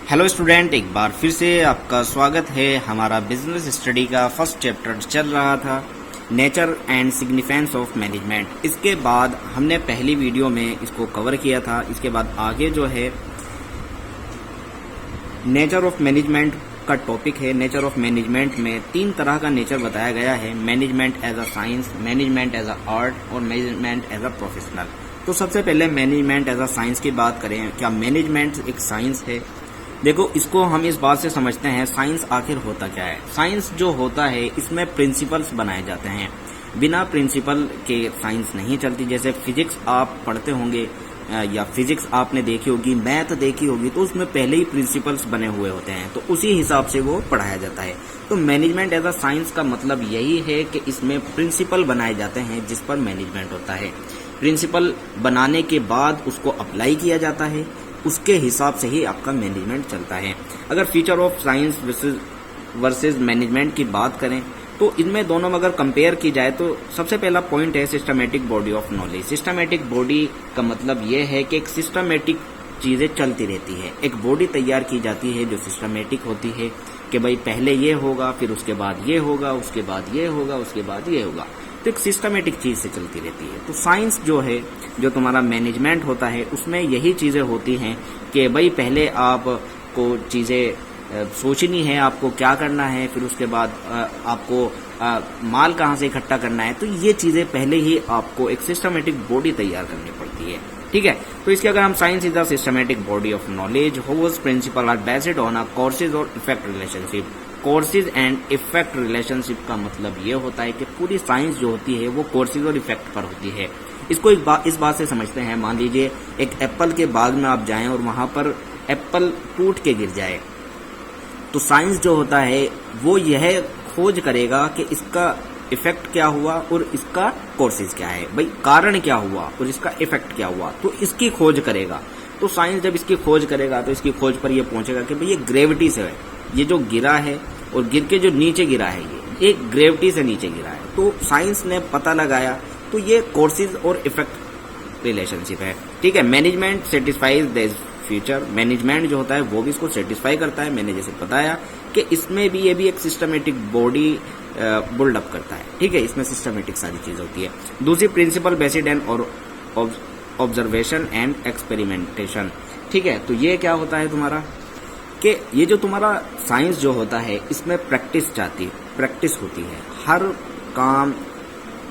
Hello student, एक बार फिर से आपका स्वागत है। हमारा बिजनेस स्टडी का फर्स्ट चैप्टर चल रहा था, nature and significance of management. इसके बाद हमने पहली वीडियो में इसको कवर किया था। इसके बाद आगे जो है नेचर ऑफ मैनेजमेंट का टॉपिक है। नेचर ऑफ मैनेजमेंट में 3 तरह का नेचर बताया गया है: management as a science, management as a art और मैनेजमेंट एज अ प्रोफेशनल। तो सबसे पहले मैनेजमेंट एज अ साइंस की बात करें। क्या मैनेजमेंट एक साइंस है? देखो, इसको हम इस बात से समझते हैं साइंस आखिर होता क्या है। साइंस जो होता है इसमें प्रिंसिपल्स बनाए जाते हैं। बिना प्रिंसिपल के साइंस नहीं चलती। जैसे फिजिक्स आप पढ़ते होंगे या फिजिक्स आपने देखी होगी, मैथ देखी होगी, तो उसमें पहले ही प्रिंसिपल्स बने हुए होते हैं, तो उसी हिसाब से वो पढ़ाया जाता है। तो मैनेजमेंट एज अ साइंस का मतलब यही है कि इसमें प्रिंसिपल बनाए जाते हैं जिस पर मैनेजमेंट होता है। प्रिंसिपल बनाने के बाद उसको अप्लाई किया जाता है, उसके हिसाब से ही आपका मैनेजमेंट चलता है। अगर feature of science versus management की बात करें तो इनमें दोनों में अगर कंपेयर की जाए तो सबसे पहला पॉइंट है systematic body of knowledge. Systematic body का मतलब यह है कि एक सिस्टमैटिक चीजें चलती रहती है। एक बॉडी तैयार की जाती है जो सिस्टमैटिक होती है कि भाई पहले ये होगा, फिर उसके बाद ये होगा, उसके बाद ये होगा, उसके बाद ये होगा। तो एक सिस्टमेटिक चीज से चलती रहती है। तो साइंस जो है, जो तुम्हारा मैनेजमेंट होता है, उसमें यही चीजें होती हैं कि भाई पहले आपको चीजें सोचनी है, आपको क्या करना है, फिर उसके बाद आपको माल कहाँ से इकट्ठा करना है। तो ये चीजें पहले ही आपको एक सिस्टमेटिक बॉडी तैयार करनी पड़ती है। ठीक है, तो इसके अगर हम science is the systematic body of knowledge whose principle are based on a causes और effect relationship. Causes and effect relationship का मतलब ये होता है कि पूरी साइंस जो होती है वो कोर्सेज और इफेक्ट पर होती है। इसको इस बात से समझते हैं, मान लीजिए एक एप्पल के बाग में आप जाएं और वहां पर एप्पल टूट के गिर जाए, तो साइंस जो होता है वो यह खोज करेगा कि इसका इफेक्ट क्या हुआ और इसका कोर्सेज क्या है, भाई कारण क्या हुआ और इसका इफेक्ट क्या हुआ, तो इसकी खोज करेगा। तो साइंस जब इसकी खोज करेगा तो इसकी खोज पर यह पहुंचेगा कि भाई ये ग्रेविटी से है, ये जो गिरा है और गिर के जो नीचे गिरा है ये एक ग्रेविटी से नीचे गिरा है। तो साइंस ने पता लगाया, तो ये कोर्सेज और इफेक्ट रिलेशनशिप है। ठीक है, management satisfies this future. Management जो होता है वो भी इसको सेटिस्फाई करता है। मैंने जैसे बताया कि इसमें भी ये भी एक सिस्टमेटिक बॉडी बिल्डअप करता है। ठीक है, इसमें सिस्टमेटिक सारी चीज होती है। दूसरी प्रिंसिपल बेसिड एंड और ऑब्जर्वेशन एंड एक्सपेरिमेंटेशन। ठीक है, तो ये क्या होता है तुम्हारा कि ये जो तुम्हारा साइंस जो होता है इसमें प्रैक्टिस होती है। हर काम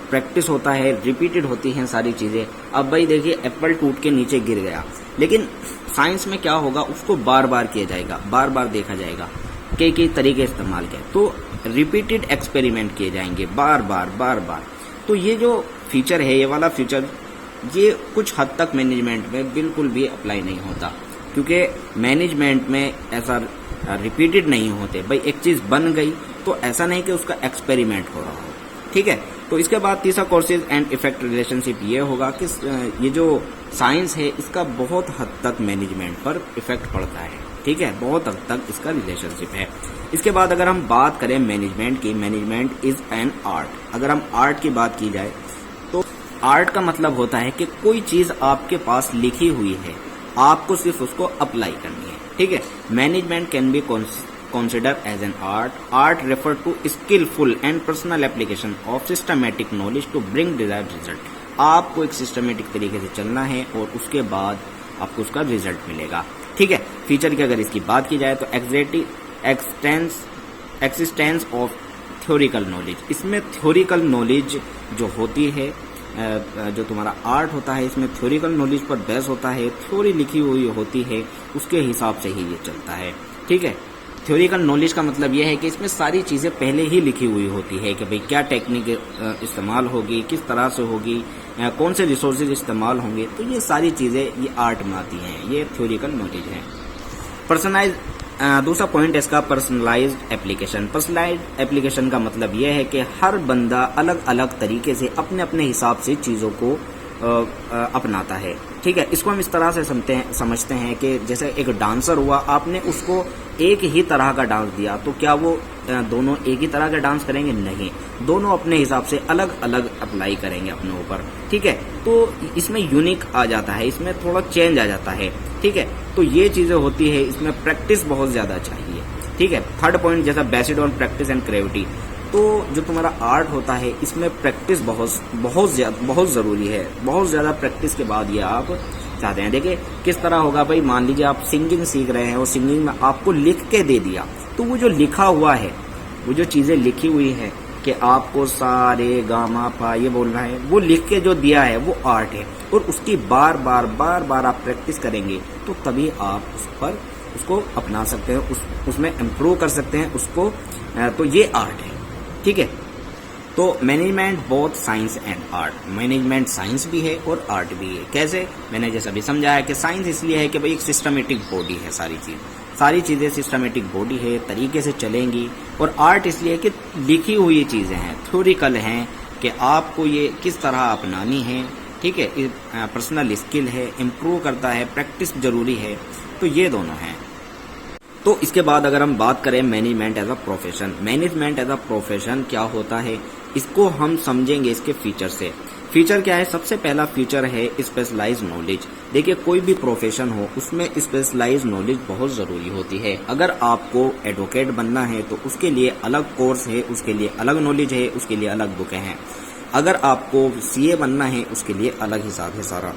प्रैक्टिस होता है, रिपीटेड होती हैं सारी चीजें। अब भाई देखिए, एप्पल टूट के नीचे गिर गया, लेकिन साइंस में क्या होगा, उसको बार बार किया जाएगा, बार बार देखा जाएगा, कई तरीके इस्तेमाल किए, तो रिपीटेड एक्सपेरिमेंट किए जाएंगे बार बार। तो ये जो फीचर है, ये वाला फीचर, ये कुछ हद तक मैनेजमेंट में बिल्कुल भी अप्लाई नहीं होता, क्योंकि मैनेजमेंट में ऐसा रिपीटेड नहीं होते। भाई एक चीज बन गई तो ऐसा नहीं कि उसका एक्सपेरिमेंट हो रहा हो। ठीक है, तो इसके बाद तीसरा कोर्सेज एंड इफेक्ट रिलेशनशिप ये होगा कि ये जो साइंस है इसका बहुत हद तक मैनेजमेंट पर इफेक्ट पड़ता है। ठीक है, बहुत हद तक इसका रिलेशनशिप है। इसके बाद अगर हम बात करें मैनेजमेंट की, मैनेजमेंट इज एन आर्ट। अगर हम आर्ट की बात की जाए तो आर्ट का मतलब होता है कि कोई चीज आपके पास लिखी हुई है, आपको सिर्फ उसको अप्लाई करनी है। ठीक है, management can be considered as an art. Art refer to skillful and personal application of systematic knowledge to bring desired result. आपको एक सिस्टमेटिक तरीके से चलना है और उसके बाद आपको उसका रिजल्ट मिलेगा। ठीक है, फीचर की अगर इसकी बात की जाए तो एक्सिस्टेंस ऑफ थ्योरिकल नॉलेज। इसमें थ्योरिकल नॉलेज जो होती है, जो तुम्हारा आर्ट होता है, इसमें थ्योरिकल नॉलेज पर बेस होता है, थ्योरी लिखी हुई होती है, उसके हिसाब से ही ये चलता है। ठीक है, थ्योरिकल नॉलेज का मतलब यह है कि इसमें सारी चीजें पहले ही लिखी हुई होती है कि भाई क्या टेक्निक इस्तेमाल होगी, किस तरह से होगी, कौन से रिसोर्सेज इस्तेमाल होंगे, तो ये सारी चीजें ये आर्ट में आती हैं, ये थ्योरिकल नॉलेज है। पर्सनलाइज, दूसरा पॉइंट है इसका पर्सनलाइज्ड एप्लीकेशन। पर्सनलाइज्ड एप्लीकेशन का मतलब यह है कि हर बंदा अलग अलग तरीके से अपने अपने हिसाब से चीजों को अपनाता है। ठीक है, इसको हम इस तरह से समझते हैं कि जैसे एक डांसर हुआ, आपने उसको एक ही तरह का डांस दिया तो क्या वो दोनों एक ही तरह का डांस करेंगे? नहीं, दोनों अपने हिसाब से अलग अलग अप्लाई करेंगे अपने ऊपर, ठीक है। तो इसमें यूनिक आ जाता है, इसमें थोड़ा चेंज आ जाता है, ठीक है। तो ये चीजें होती है, इसमें प्रैक्टिस बहुत ज्यादा चाहिए, ठीक है। थर्ड पॉइंट जैसा based on practice and creativity, तो जो तुम्हारा आर्ट होता है इसमें प्रैक्टिस बहुत जरूरी है। बहुत ज्यादा प्रैक्टिस के बाद ये आप चाहते हैं। देखिए किस तरह होगा भाई, मान लीजिए आप सिंगिंग सीख रहे हैं और सिंगिंग में आपको लिख के दे दिया, तो वो जो लिखा हुआ है, वो जो चीजें लिखी हुई है कि आपको सा रे गा मा पा ये बोलना है, वो लिख के जो दिया है वो आर्ट है। और उसकी बार बार आप प्रैक्टिस करेंगे तो तभी आप उसको अपना सकते हैं, उसमें इम्प्रूव कर सकते हैं उसको। तो ये आर्ट है, ठीक है। तो management both science and art, management science भी है और आर्ट भी है। कैसे? मैंने जैसा भी समझाया कि साइंस इसलिए है कि भाई एक सिस्टमेटिक बॉडी है, सारी चीजें सिस्टमेटिक बॉडी है, तरीके से चलेंगी। और आर्ट इसलिए कि लिखी हुई चीजें हैं, थ्योरिकल हैं कि आपको ये किस तरह अपनानी है, ठीक है। पर्सनल स्किल है, इम्प्रूव करता है, प्रैक्टिस जरूरी है। तो ये दोनों हैं। तो इसके बाद अगर हम बात करें management as a profession, management as a profession क्या होता है, इसको हम समझेंगे इसके फीचर से। फीचर क्या है? सबसे पहला फीचर है स्पेशलाइज नॉलेज। देखिए कोई भी प्रोफेशन हो उसमें स्पेशलाइज नॉलेज बहुत जरूरी होती है। अगर आपको एडवोकेट बनना है तो उसके लिए अलग कोर्स है, उसके लिए अलग नॉलेज है, उसके लिए अलग बुकें हैं। अगर आपको सीए बनना है उसके लिए अलग हिसाब है सारा।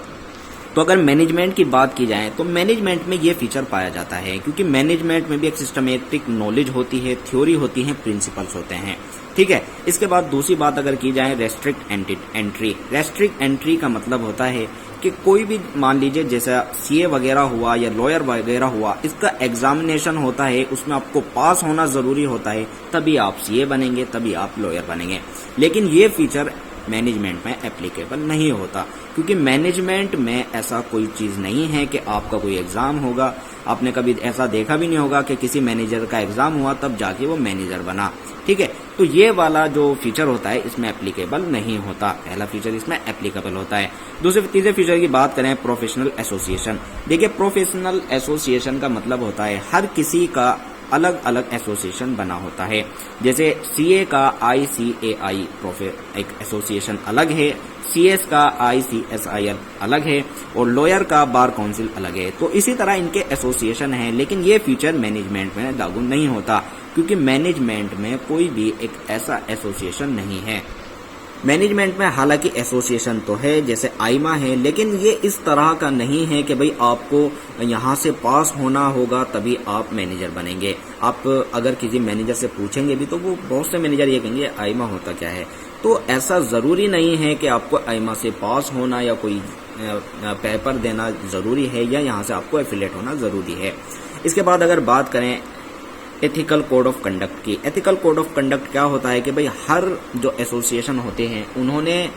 तो अगर मैनेजमेंट की बात की जाए तो मैनेजमेंट में ये फीचर पाया जाता है, क्योंकि मैनेजमेंट में भी एक सिस्टमेटिक नॉलेज होती है, थ्योरी होती है, प्रिंसिपल्स होते हैं, ठीक है। इसके बाद दूसरी बात अगर की जाए रेस्ट्रिक्ट एंट्री। रेस्ट्रिक्ट एंट्री का मतलब होता है कि कोई भी मान लीजिए जैसा सीए वगैरह हुआ या लॉयर वगैरह हुआ, इसका एग्जामिनेशन होता है, उसमें आपको पास होना जरूरी होता है, तभी आप सीए बनेंगे, तभी आप लॉयर बनेंगे। लेकिन ये फीचर मैनेजमेंट में एप्लीकेबल नहीं होता, क्योंकि मैनेजमेंट में ऐसा कोई चीज नहीं है कि आपका कोई एग्जाम होगा। आपने कभी ऐसा देखा भी नहीं होगा कि किसी मैनेजर का एग्जाम हुआ तब जाके वो मैनेजर बना, ठीक है। तो ये वाला जो फीचर होता है इसमें एप्लीकेबल नहीं होता। पहला फीचर इसमें एप्लीकेबल होता है। तीसरे फीचर की बात करें प्रोफेशनल एसोसिएशन। देखिए प्रोफेशनल एसोसिएशन का मतलब होता है हर किसी का अलग अलग एसोसिएशन बना होता है। जैसे सीए का ICAI एक एसोसिएशन अलग है, CS का ICSIL अलग है और लॉयर का बार काउंसिल अलग है। तो इसी तरह इनके एसोसिएशन है, लेकिन ये फीचर मैनेजमेंट में लागू नहीं होता, क्योंकि मैनेजमेंट में कोई भी एक ऐसा एसोसिएशन नहीं है। मैनेजमेंट में हालांकि एसोसिएशन तो है, जैसे आईमा है, लेकिन ये इस तरह का नहीं है कि भाई आपको यहाँ से पास होना होगा तभी आप मैनेजर बनेंगे। आप अगर किसी मैनेजर से पूछेंगे भी तो वो बहुत से मैनेजर ये कहेंगे आईमा होता क्या है। तो ऐसा जरूरी नहीं है कि आपको आईमा से पास होना या कोई पेपर देना जरूरी है या यहाँ से आपको एफिलिएट होना जरूरी है। इसके बाद अगर बात करें एथिकल कोड ऑफ कंडक्ट की। एथिकल कोड ऑफ कंडक्ट क्या होता है कि भाई हर जो एसोसिएशन होते हैं उन्होंने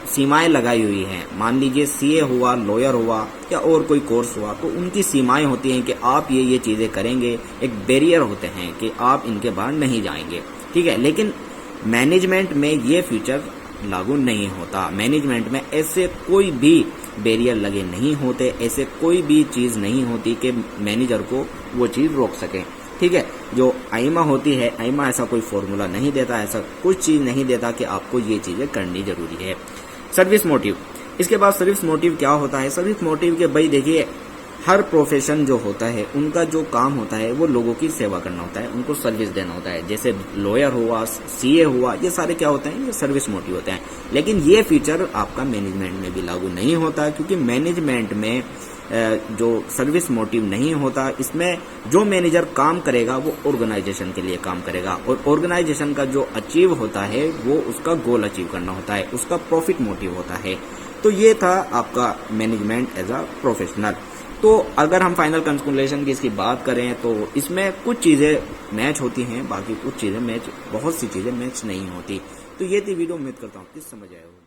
सीमाएं लगाई हुई हैं। मान लीजिए सीए हुआ, लॉयर हुआ या और कोई कोर्स हुआ, तो उनकी सीमाएं होती हैं कि आप ये चीजें करेंगे। एक बैरियर होते हैं कि आप इनके बाहर नहीं जाएंगे, ठीक है। लेकिन मैनेजमेंट में ये फीचर लागू नहीं होता। मैनेजमेंट में ऐसे कोई भी बैरियर लगे नहीं होते, ऐसे कोई भी चीज नहीं होती कि मैनेजर को वो चीज रोक सके, ठीक है। जो आईमा होती है, आईमा ऐसा कोई फॉर्मूला नहीं देता, ऐसा कुछ चीज नहीं देता कि आपको ये चीजें करनी जरूरी है। Service motive. इसके बाद सर्विस मोटिव क्या होता है? सर्विस मोटिव के भाई देखिए हर प्रोफेशन जो होता है उनका जो काम होता है वो लोगों की सेवा करना होता है, उनको सर्विस देना होता है। जैसे लॉयर हुआ, सीए हुआ, ये सारे क्या होते हैं? ये सर्विस मोटिव होते हैं। लेकिन ये फीचर आपका मैनेजमेंट में भी लागू नहीं होता, क्योंकि मैनेजमेंट में जो सर्विस मोटिव नहीं होता, इसमें जो मैनेजर काम करेगा वो ऑर्गेनाइजेशन के लिए काम करेगा, और ऑर्गेनाइजेशन का जो अचीव होता है वो उसका गोल अचीव करना होता है, उसका प्रॉफिट मोटिव होता है। तो ये था आपका मैनेजमेंट एज अ प्रोफेशनल। तो अगर हम फाइनल कंक्लूजन की इसकी बात करें तो इसमें कुछ चीजें मैच होती हैं, बाकी कुछ चीजें बहुत सी चीजें मैच नहीं होती। तो ये थी वीडियो, उम्मीद करता हूँ कि समझ आए होगी।